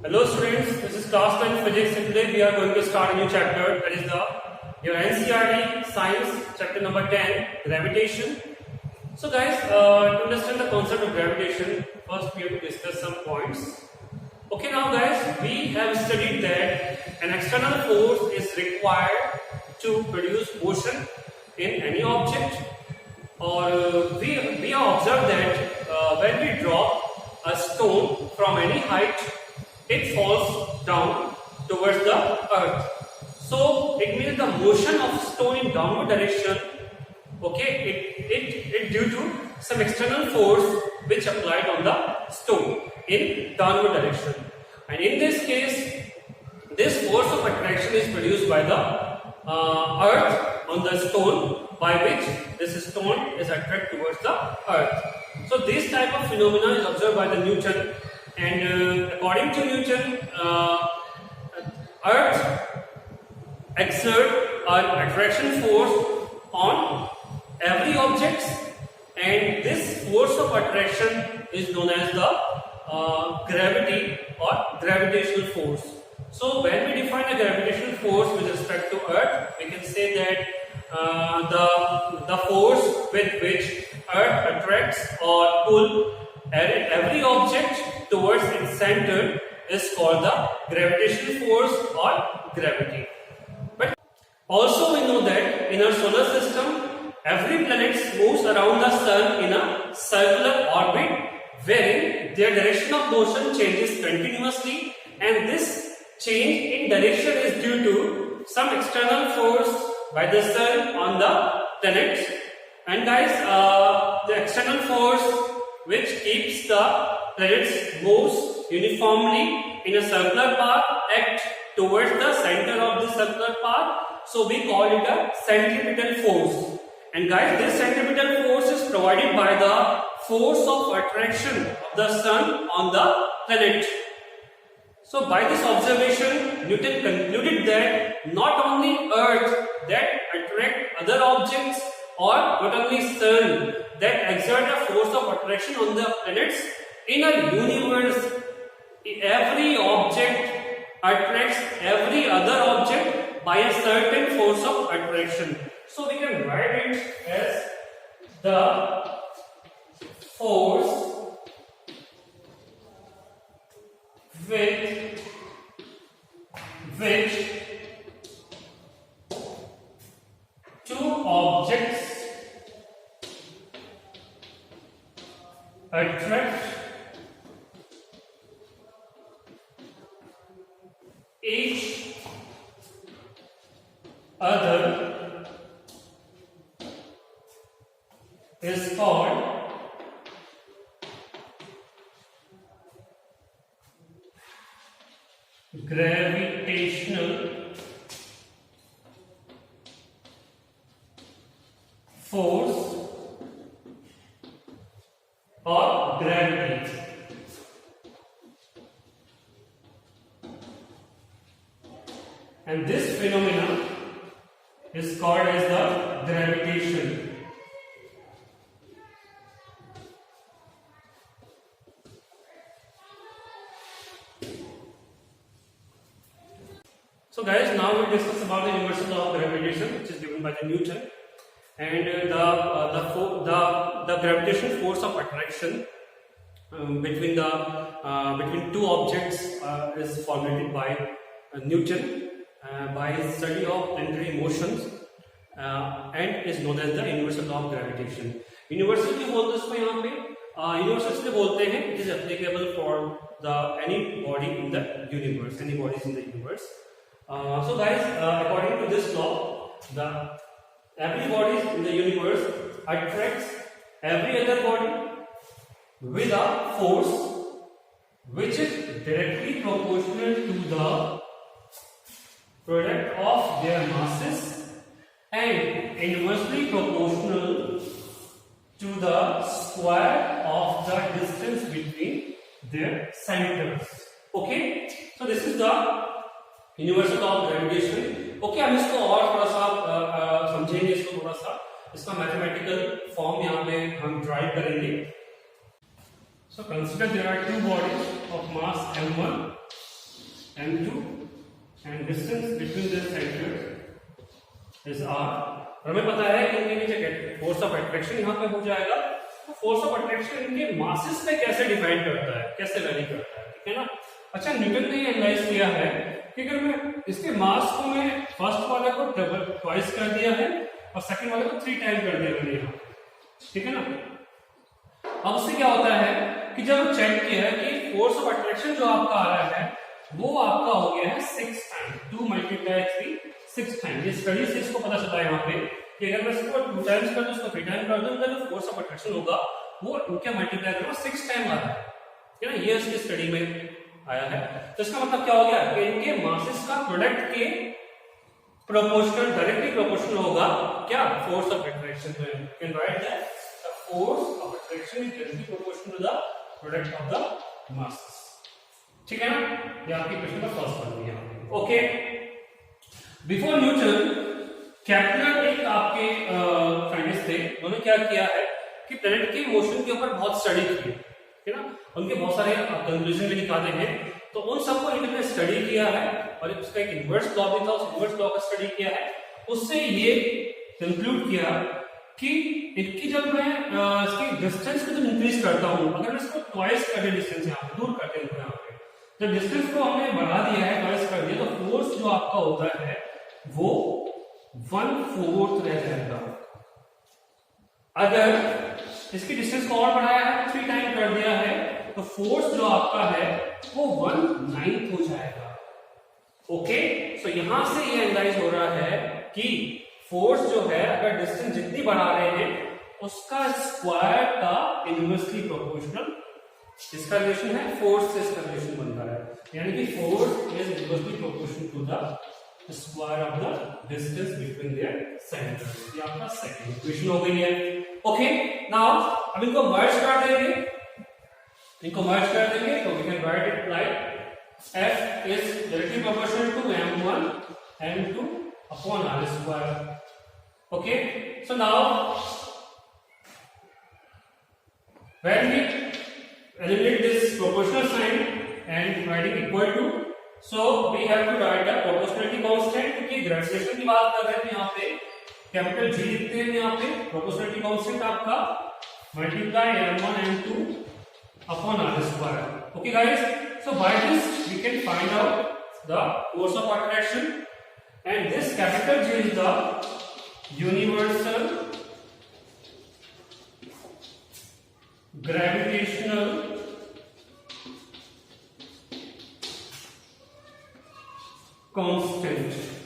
Hello students, this is class 10 physics and today we are going to start a new chapter, that is your NCERT science chapter number 10, gravitation. So guys, to understand the concept of gravitation, first we have to discuss some points. Okay, now guys, we have studied that an external force is required to produce motion in any object, or we have observed that when we drop a stone from any height, it falls down towards the earth. So it means the motion of stone in downward direction, okay, it due to some external force which applied on the stone in downward direction. And in this case, this force of attraction is produced by the earth on the stone, by which this stone is attracted towards the earth. So this type of phenomena is observed by the Newton. And according to Newton, Earth exerts an attraction force on every object, and this force of attraction is known as the gravity or gravitational force. So when we define a gravitational force with respect to Earth, we can say that the force with which Earth attracts or pulls every object towards its center is called the gravitational force or gravity. But also we know that in our solar system, every planet moves around the sun in a circular orbit, wherein their direction of motion changes continuously, and this change in direction is due to some external force by the sun on the planets. And guys, the external force which keeps the planets moves uniformly in a circular path act towards the center of the circular path, so we call it a centripetal force. And guys, this centripetal force is provided by the force of attraction of the sun on the planet. So by this observation, Newton concluded that not only Earth that attract other objects, or not only sun that exert a force of attraction on the planets. In a universe, every object attracts every other object by a certain force of attraction. So we can write it as the force with which two objects attract each other is called gravitational force or gravity. And this phenomenon is called as the gravitation. So guys, now we'll discuss about the universal law of gravitation, which is given by the Newton. And the gravitational force of attraction between two objects is formulated by Newton by his study of planetary motions, and is known as the universal law of gravitation. Universal क्यों बोलते हैं इसको यहाँ पे? Universal इसलिए बोलते हैं, it is applicable for any body in the universe, any bodies in the universe. So guys, according to this law, every body in the universe attracts every other body with a force which is directly proportional to the product of their masses and inversely proportional to the square of the distance between their centers. Okay, so this is the universal law of gravitation. Okay, हम इसको और थोड़ा सा समझेंगे, इसको थोड़ा सा इसका मैथमेटिकल फॉर्म यहाँ पे हम ड्राइव करेंगे. So consider there are two bodies of mass m1 m2 and distance between the centers is r। हमें पता है कि इनके नीचे फोर्स ऑफ अट्रैक्शन यहाँ पे हो जाएगा। तो फोर्स ऑफ अट्रैक्शन इनके मासेस पे कैसे डिफाइन करता है, कैसे वैरी करता है, ठीक है ना। अच्छा, न्यूटन ने एनालाइज किया है कि अगर मैं इसके मास को मैं फर्स्ट वाले को डबल ट्वाइस कर दिया है और सेकंड वाले को 3 टाइम कर दिया मैंने यहाँ, ठीक है ना। अब उससे क्या होता है कि जब चेक किया है कि फोर्स ऑफ अट्रैक्शन जो आपका आ रहा है वो आपका हो गया है 6 टाइम, 2 × 3 6 टाइम। ये स्टडी से इसको पता चला है यहाँ पे कि अगर मैं इसको 2 टाइम्स कर दूं, इसको 3 टाइम कर दूं, तो जो फोर्स ऑफ अट्रैक्शन होगा वो इनके मल्टीप्लाई करूंगा 6 टाइम आ रहा है ना। ये इसकी स्टडी में आया है। तो इसका मतलब क्या हो गया कि इनके मासेस का प्रोडक्ट के प्रोपोर्शनल, डायरेक्टली प्रोपोर्शनल होगा क्या, फोर्स ऑफ अट्रैक्शन। तो you can write that the force of attraction is directly proportional to the product of the masses, ठीक है ना। ये आपकी क्वेश्चन का फर्स्ट पॉइंट है। ओके, बिफोर न्यूटन केपलर एक आपके साइंटिस्ट थे, उन्होंने क्या किया है कि प्लैनेट के मोशन के ऊपर बहुत स्टडी की, ठीक है ना। उनके बहुत सारे कंक्लूजन भी निकाले हैं, तो उन सबको इन्होंने स्टडी किया है और उसका एक इन्वर्स लॉ भी था, उस इन्वर्स लॉ का स्टडी किया है। उससे ये कंक्लूड किया कि इनकी जब मैं इसकी डिस्टेंस को जब इंक्रीज करता हूं, अगर मैं इसको ट्वाइस कर दे, डिस्टेंस यहाँ पे दूर कर दे यहाँ पे, जब डिस्टेंस को हमने बढ़ा दिया है, ट्वाइस कर दिया, तो फोर्स जो आपका होता है वो 1/4 रह जाएगा। अगर इसकी डिस्टेंस को और बढ़ाया है, 3 टाइम कर दिया है, तो फोर्स जो आपका है वो 1/9 हो जाएगा। ओके, सो यहां से ये एनालाइज हो रहा है कि फोर्स जो है अगर डिस्टेंस जितनी बढ़ा रहे हैं उसका स्क्वायर का इनवर्सली प्रोपोर्शनल इसका रिलेशन है, फोर्स से इसका रिलेशन बन रहा है, यानी कि force is inversely proportional to the square of the distance between their centres. ये आपका सेकंड इक्वेशन हो गई है। ओके, नाउ अब इनको मर्ज कर देंगे, तो we can write it like F is directly proportional to m1 m2 upon r square. Okay, so now when we eliminate this proportional sign and writing equal to, so we have to write a proportionality constant, क्योंकि gravitation की बात कर रहे हैं यहाँ पे, capital G लिखते हैं यहाँ पे, proportionality constant आपका multiply m1 m2 upon r square. Okay guys, so by this we can find out the force of attraction, and this capital G is the universal gravitational constant.